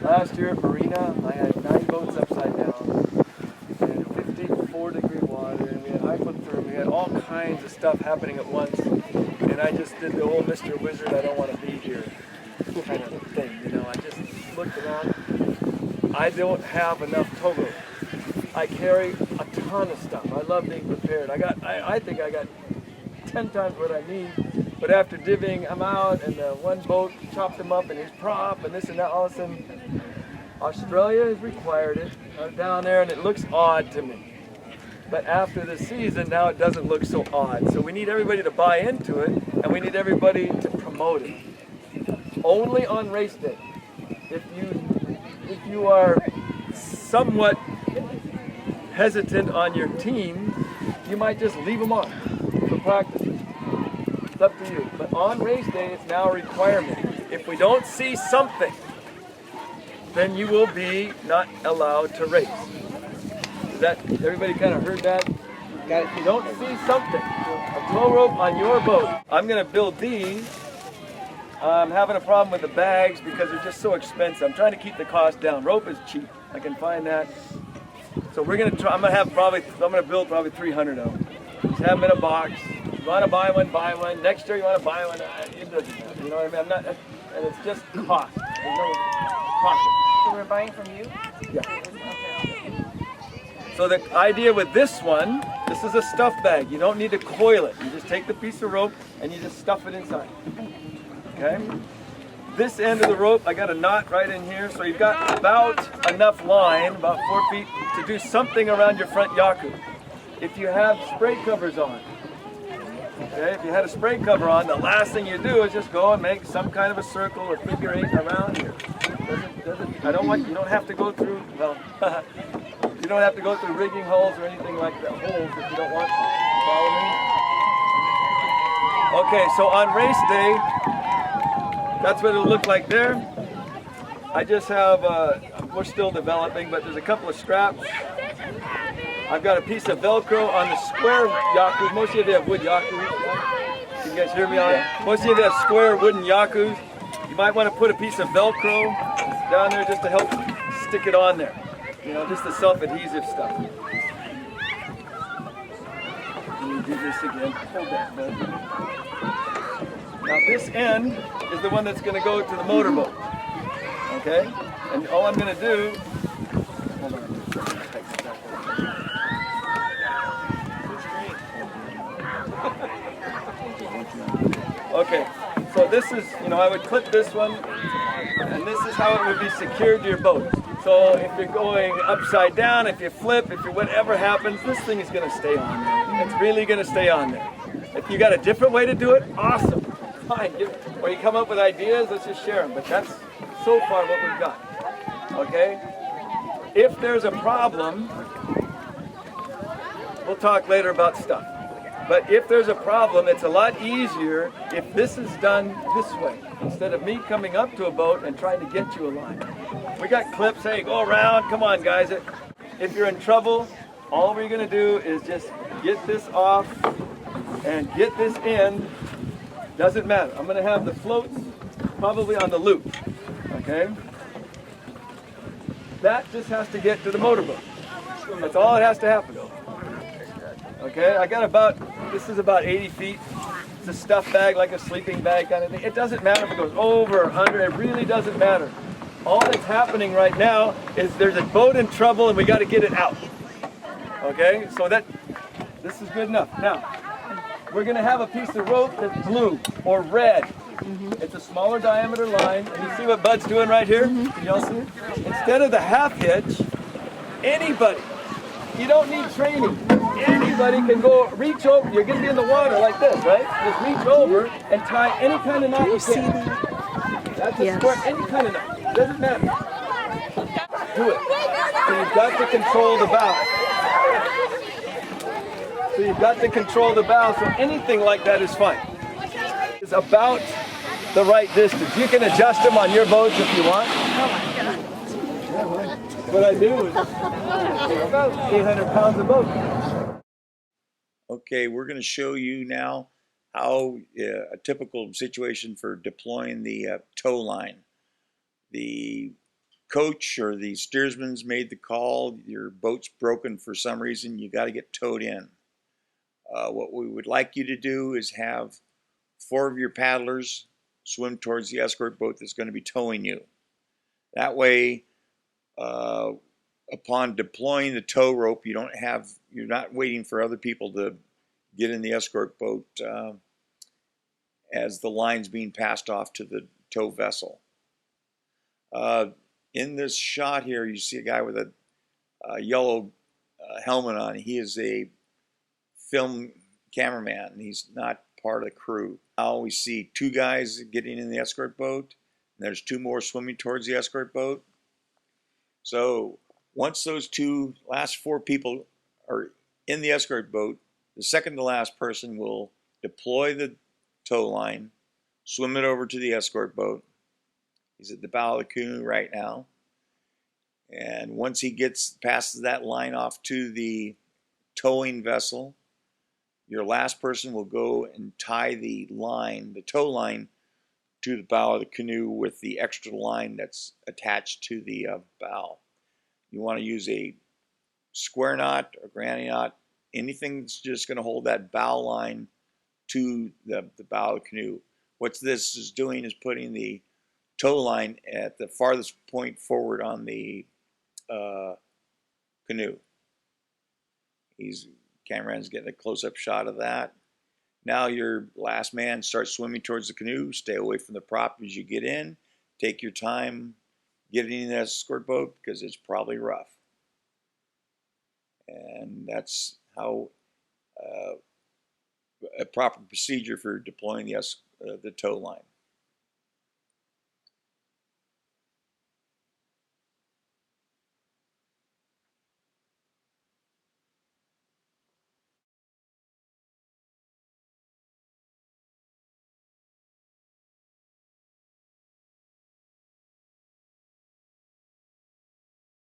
Last year at Marina, I had 9 boats upside down and 54-degree water, and we had hypothermia. We had all kinds of stuff happening at once, and I just did the old Mr. Wizard, I don't want to be here kind of thing, you know. I just looked around. I don't have enough tow rope. I carry a ton of stuff. I love being prepared. I think I got 10 times what I need. But after divvying, I'm out, and one boat chopped him up, and his prop, and this and that. All of a sudden, Australia has required it. I'm down there, and it looks odd to me. But after the season, now it doesn't look so odd. So we need everybody to buy into it, and we need everybody to promote it. Only on race day. If you are somewhat hesitant on your team, you might just leave them on for practice. It's up to you. But on race day, it's now a requirement. If we don't see something, then you will be not allowed to race. Is that, everybody kind of heard that? If you don't see something, a tow rope on your boat, I'm going to build these. I'm having a problem with the bags because they're just so expensive. I'm trying to keep the cost down. Rope is cheap. I can find that. So we're going to try, I'm going to build probably 300 of them. Just have them in a box. You want to buy one, buy one. Next year you want to buy one, it doesn't matter. You know what I mean? I'm not, and it's just cost. There's no profit. So we're buying from you? Yeah. Okay. So the idea with this one, this is a stuff bag. You don't need to coil it. You just take the piece of rope and you just stuff it inside. Okay? This end of the rope, I got a knot right in here, so you've got about enough line, about 4 feet, to do something around your front yaku. If you have spray covers on, okay, if you had a spray cover on, the last thing you do is just go and make some kind of a circle or figure 8 around here. You don't have to go through, well, you don't have to go through rigging holes or anything like that, holes if you don't want to. Follow me? Okay, so on race day, that's what it'll look like there. I just have, we're still developing, but there's a couple of straps. I've got a piece of Velcro on the square yakus. Most of you have wood yakus. Can you guys hear me on it? Most of you have square wooden yakus. You might want to put a piece of Velcro down there just to help stick it on there. You know, just the self-adhesive stuff. Let me do this again. Hold that, bud. Now this end is the one that's going to go to the motorboat. Okay? And all I'm going to do, hold on. Okay, so this is, you know, I would clip this one, and this is how it would be secured to your boat. So if you're going upside down, if you flip, if you whatever happens, this thing is going to stay on there. It's really going to stay on there. If you got a different way to do it, awesome. Fine. Or you come up with ideas, let's just share them. But that's so far what we've got. Okay? If there's a problem, we'll talk later about stuff. But if there's a problem, it's a lot easier if this is done this way, instead of me coming up to a boat and trying to get you a line. We got clips, hey, go around, come on guys. If you're in trouble, all we're gonna do is just get this off and get this in. Doesn't matter. I'm gonna have the floats probably on the loop, okay? That just has to get to the motorboat. That's all it has to happen. Okay, I got about, this is about 80 feet. It's a stuff bag, like a sleeping bag kind of thing. It doesn't matter if it goes over or under, it really doesn't matter. All that's happening right now is there's a boat in trouble and we got to get it out. Okay, so this is good enough. Now, we're going to have a piece of rope that's blue or red. It's a smaller diameter line, and you see what Bud's doing right here? Can y'all see it? Instead of the half hitch, anybody, you don't need training. Anybody can go reach over. You're going to be in the water like this, right? Just reach over and tie any kind of knot you can. That's a squirt, any kind of knot. Doesn't matter. Do it. So you've got to control the bow. So you've got to control the bow, so anything like that is fine. It's about the right distance. You can adjust them on your boats if you want. What I do is about 800 pounds of boat. Okay, we're going to show you now how a typical situation for deploying the tow line. The coach or the steersman's made the call, your boat's broken for some reason, you got to get towed in. What we would like you to do is have 4 of your paddlers swim towards the escort boat that's going to be towing you. That way, upon deploying the tow rope, you're not waiting for other people to get in the escort boat as the line's being passed off to the tow vessel. In this shot here, you see a guy with a yellow helmet on. He is a film cameraman. He's not part of the crew. Now we see 2 guys getting in the escort boat, and there's 2 more swimming towards the escort boat. So once those last 4 people are in the escort boat, the second to last person will deploy the tow line, swim it over to the escort boat. He's at the bow of the canoe right now. And once he passes that line off to the towing vessel, your last person will go and tie the tow line, to the bow of the canoe with the extra line that's attached to the bow. You want to use a square knot, a granny knot, anything that's just going to hold that bow line to the bow of the canoe. What this is doing is putting the tow line at the farthest point forward on the canoe. Cameraman's getting a close-up shot of that. Now your last man starts swimming towards the canoe. Stay away from the prop as you get in. Take your time getting in that escort boat because it's probably rough. And that's how a proper procedure for deploying the tow line.